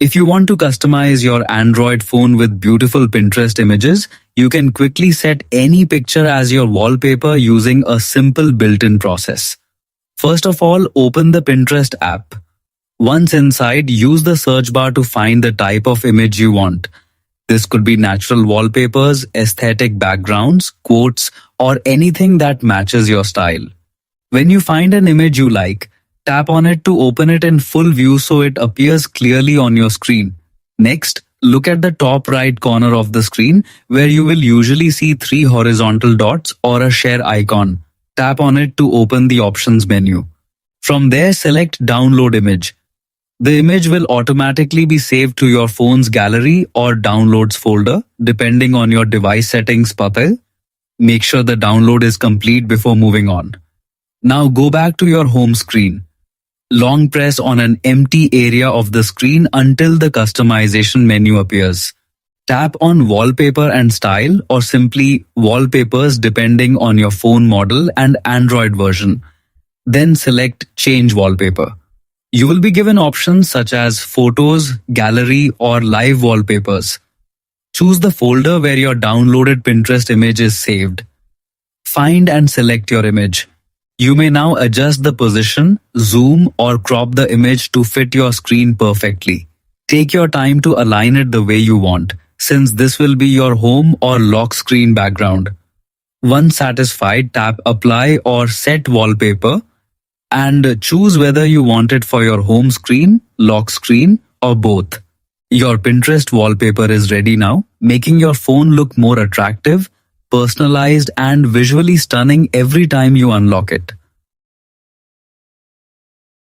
If you want to customize your Android phone with beautiful Pinterest images, you can quickly set any picture as your wallpaper using a simple built-in process. First of all, open the Pinterest app. Once inside, use the search bar to find the type of image you want. This could be natural wallpapers, aesthetic backgrounds, quotes, or anything that matches your style. When you find an image you like, tap on it to open it in full view so it appears clearly on your screen. Next, look at the top right corner of the screen where you will usually see 3 horizontal dots or a share icon. Tap on it to open the options menu. From there, select Download Image. The image will automatically be saved to your phone's gallery or downloads folder depending on your device settings pathway. Make sure the download is complete before moving on. Now go back to your home screen. Long press on an empty area of the screen until the customization menu appears. Tap on Wallpaper and Style or simply Wallpapers depending on your phone model and Android version. Then select Change Wallpaper. You will be given options such as Photos, Gallery, or Live Wallpapers. Choose the folder where your downloaded Pinterest image is saved. Find and select your image. You may now adjust the position, zoom, or crop the image to fit your screen perfectly. Take your time to align it the way you want, since this will be your home or lock screen background. Once satisfied, tap Apply or Set Wallpaper and choose whether you want it for your home screen, lock screen, or both. Your Pinterest wallpaper is ready now, making your phone look more attractive, personalized, and visually stunning every time you unlock it.